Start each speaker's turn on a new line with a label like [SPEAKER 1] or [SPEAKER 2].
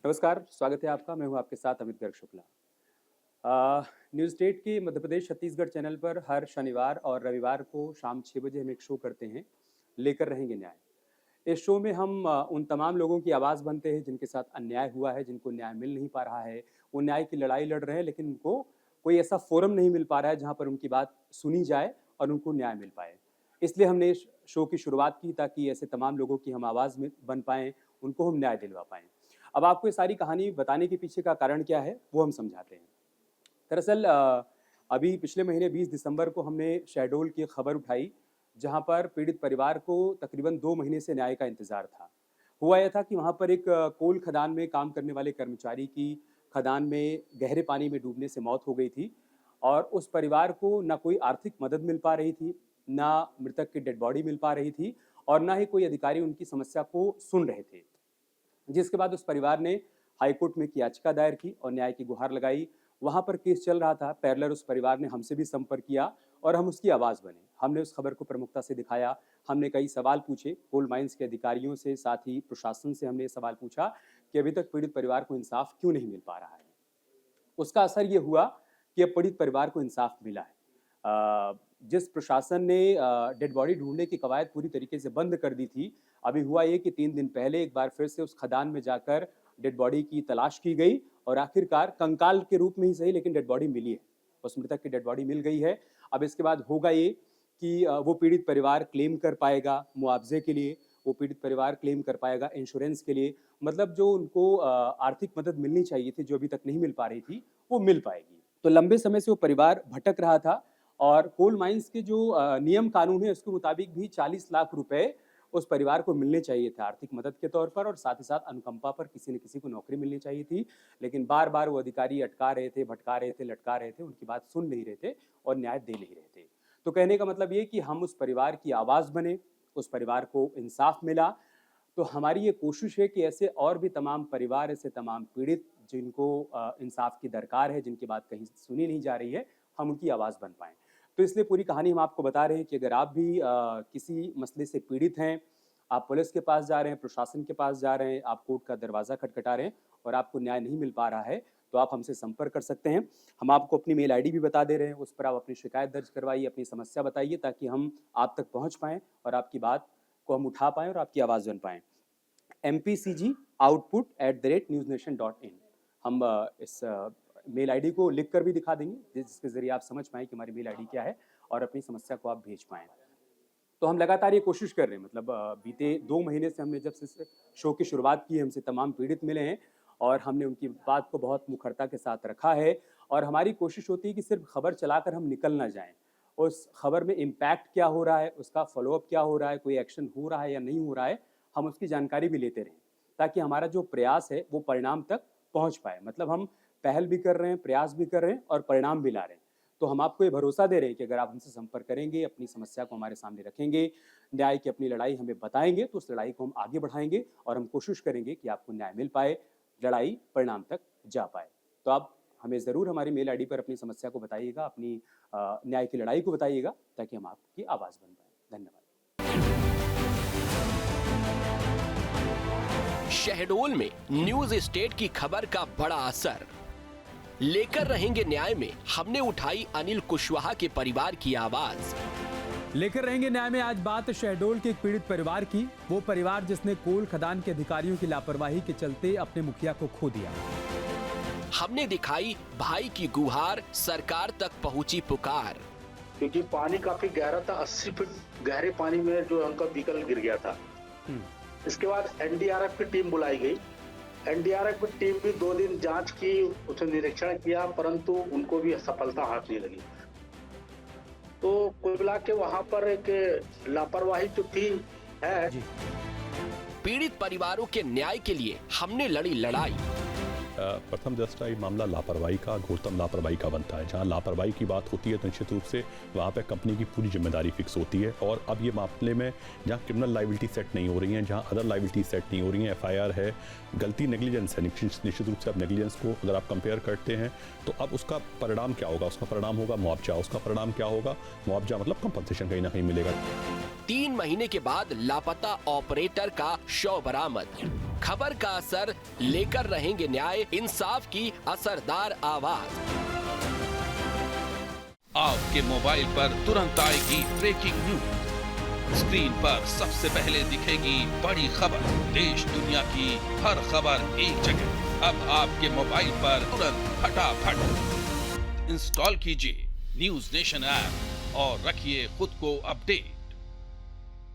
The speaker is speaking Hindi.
[SPEAKER 1] नमस्कार, स्वागत है आपका। मैं हूं आपके साथ अमित गर्ग शुक्ला। न्यूज़ स्टेट के मध्य प्रदेश छत्तीसगढ़ चैनल पर हर शनिवार और रविवार को शाम 6 बजे हम एक शो करते हैं, लेकर रहेंगे न्याय। इस शो में हम उन तमाम लोगों की आवाज़ बनते हैं जिनके साथ अन्याय हुआ है, जिनको न्याय मिल नहीं पा रहा है। वो न्याय की लड़ाई लड़ रहे हैं लेकिन उनको कोई ऐसा फ़ोरम नहीं मिल पा रहा है जहाँ पर उनकी बात सुनी जाए और उनको न्याय मिल पाए। इसलिए हमने इस शो की शुरुआत की ताकि ऐसे तमाम लोगों की हम आवाज़ में बन पाएँ, उनको हम न्याय दिलवा पाएँ। अब आपको ये सारी कहानी बताने के पीछे का कारण क्या है, वो हम समझाते हैं। दरअसल अभी पिछले महीने 20 दिसंबर को हमने शहडोल की खबर उठाई, जहाँ पर पीड़ित परिवार को तकरीबन 2 महीने से न्याय का इंतज़ार था। हुआ ये था कि वहाँ पर एक कोल खदान में काम करने वाले कर्मचारी की खदान में गहरे पानी में डूबने से मौत हो गई थी और उस परिवार को ना कोई आर्थिक मदद मिल पा रही थी, ना मृतक की डेड बॉडी मिल पा रही थी और ना ही कोई अधिकारी उनकी समस्या को सुन रहे थे। जिसके बाद उस परिवार ने हाईकोर्ट में एक याचिका दायर की और न्याय की गुहार लगाई। वहाँ पर केस चल रहा था, पैरेलल उस परिवार ने हमसे भी संपर्क किया और हम उसकी आवाज़ बने। हमने उस खबर को प्रमुखता से दिखाया, हमने कई सवाल पूछे, कोल माइंस के अधिकारियों से, साथ ही प्रशासन से हमने ये सवाल पूछा कि अभी तक पीड़ित परिवार को इंसाफ क्यों नहीं मिल पा रहा है। उसका असर ये हुआ कि अब पीड़ित परिवार को इंसाफ मिला है। जिस प्रशासन ने डेड बॉडी ढूंढने की कवायद पूरी तरीके से बंद कर दी थी, अभी हुआ ये कि 3 दिन पहले एक बार फिर से उस खदान में जाकर डेड बॉडी की तलाश की गई और आखिरकार कंकाल के रूप में ही सही लेकिन डेड बॉडी मिली है। उस मृतक की डेड बॉडी मिल गई है। अब इसके बाद होगा ये कि वो पीड़ित परिवार क्लेम कर पाएगा मुआवजे के लिए, वो पीड़ित परिवार क्लेम कर पाएगा इंश्योरेंस के लिए। मतलब जो उनको आर्थिक मदद मिलनी चाहिए थी, जो अभी तक नहीं मिल पा रही थी, वो मिल पाएगी। तो लंबे समय से वो परिवार भटक रहा था और कोल माइंस के जो नियम कानून है उसके मुताबिक भी 40 लाख रुपए उस परिवार को मिलने चाहिए थे आर्थिक मदद के तौर पर और साथ ही साथ अनुकंपा पर किसी न किसी को नौकरी मिलनी चाहिए थी। लेकिन बार-बार वो अधिकारी अटका रहे थे, भटका रहे थे, लटका रहे थे, उनकी बात सुन नहीं रहे थे और न्याय दे नहीं रहे थे। तो कहने का मतलब ये कि हम उस परिवार की आवाज़ बने, उस परिवार को इंसाफ मिला। तो हमारी ये कोशिश है कि ऐसे और भी तमाम परिवार, ऐसे तमाम पीड़ित जिनको इंसाफ की दरकार है, जिनकी बात कहीं सुनी नहीं जा रही है, हम उनकी आवाज़ बन पाएँ। तो इसलिए पूरी कहानी हम आपको बता रहे हैं कि अगर आप भी किसी मसले से पीड़ित हैं, आप पुलिस के पास जा रहे हैं, प्रशासन के पास जा रहे हैं, आप कोर्ट का दरवाज़ा खटखटा रहे हैं और आपको न्याय नहीं मिल पा रहा है, तो आप हमसे संपर्क कर सकते हैं। हम आपको अपनी मेल आईडी भी बता दे रहे हैं, उस पर आप अपनी शिकायत दर्ज करवाइए, अपनी समस्या बताइए ताकि हम आप तक पहुँच पाएँ और आपकी बात को हम उठा पाएँ और आपकी आवाज़ बन पाएँ। mpcgoutput@newsnation.in हम इस मेल आईडी को लिख कर भी दिखा देंगे जिसके ज़रिए आप समझ पाएँ कि हमारी मेल आईडी क्या है और अपनी समस्या को आप भेज पाएँ। तो हम लगातार ये कोशिश कर रहे हैं मतलब बीते 2 महीने से हमने जब से इस शो की शुरुआत की है, हमसे तमाम पीड़ित मिले हैं और हमने उनकी बात को बहुत मुखरता के साथ रखा है और हमारी कोशिश होती है कि सिर्फ़ खबर चलाकर हम निकल ना जाएँ। उस खबर में इम्पैक्ट क्या हो रहा है, उसका फ़ॉलो-अप क्या हो रहा है, कोई एक्शन हो रहा है या नहीं हो रहा है, हम उसकी जानकारी भी लेते रहें, ताकि हमारा जो प्रयास है वो परिणाम तक पहुँच पाए। मतलब हम पहल भी कर रहे हैं, प्रयास भी कर रहे हैं और परिणाम भी ला रहे हैं। तो हम आपको ये भरोसा दे रहे हैं कि अगर आप हमसे संपर्क करेंगे, अपनी समस्या को हमारे सामने रखेंगे, न्याय की अपनी लड़ाई हमें बताएँगे, तो उस लड़ाई को हम आगे बढ़ाएँगे और हम कोशिश करेंगे कि आपको न्याय मिल पाए, लड़ाई परिणाम तक जा पाए। तो आप हमें ज़रूर हमारी मेल आईडी पर अपनी समस्या को बताइएगा, अपनी न्याय की लड़ाई को बताइएगा, ताकि हम आपकी आवाज़ बन पाएँ। धन्यवाद।
[SPEAKER 2] शहडोल में न्यूज स्टेट की खबर का बड़ा असर। लेकर रहेंगे न्याय में हमने उठाई अनिल कुशवाहा के परिवार की आवाज।
[SPEAKER 3] लेकर रहेंगे न्याय में आज बात शहडोल के एक पीड़ित परिवार की, वो परिवार जिसने कोल खदान के अधिकारियों की लापरवाही के चलते अपने मुखिया को खो दिया।
[SPEAKER 2] हमने दिखाई भाई की गुहार, सरकार तक पहुंची पुकार।
[SPEAKER 4] क्योंकि पानी काफी गहरा था, 80 फीट गहरे पानी में जो उनका व्हीकल गिर गया था। इसके बाद एनडीआरएफ की टीम बुलाई गई। एनडीआरएफ की टीम भी 2 दिन जांच की, उसने निरीक्षण किया, परंतु उनको भी सफलता हाथ नहीं लगी। तो कुल मिला के वहां पर एक लापरवाही जो थी है।
[SPEAKER 2] पीड़ित परिवारों के न्याय के लिए हमने लड़ी लड़ाई।
[SPEAKER 5] प्रथम दृष्टया ये मामला लापरवाही का, घोरतम लापरवाही का बनता है। जहाँ लापरवाही की बात होती है तो निश्चित रूप से वहाँ पे कंपनी की पूरी जिम्मेदारी फिक्स होती है। और अब ये मामले में जहाँ क्रिमिनल लाइबिलिटी सेट नहीं हो रही है, जहाँ अदर लाइबिलिटी सेट नहीं हो रही है, एफआईआर है, गलती नेग्लिजेंस है, निश्चित रूप से अब नेग्लिजेंस को अगर आप कंपेयर करते हैं तो अब उसका परिणाम क्या होगा? उसका परिणाम होगा मुआवजा। उसका परिणाम क्या होगा? मुआवजा मतलब कंपनसेशन कहीं ना कहीं मिलेगा।
[SPEAKER 2] 3 महीने के बाद लापता ऑपरेटर का शव बरामद। खबर का असर, लेकर रहेंगे न्याय, इंसाफ की असरदार आवाज।
[SPEAKER 6] आपके मोबाइल पर तुरंत आएगी ब्रेकिंग न्यूज। स्क्रीन पर सबसे पहले दिखेगी बड़ी खबर। देश दुनिया की हर खबर एक जगह। अब आपके मोबाइल पर तुरंत फटाफट इंस्टॉल कीजिए न्यूज नेशन ऐप और रखिए खुद को अपडेट।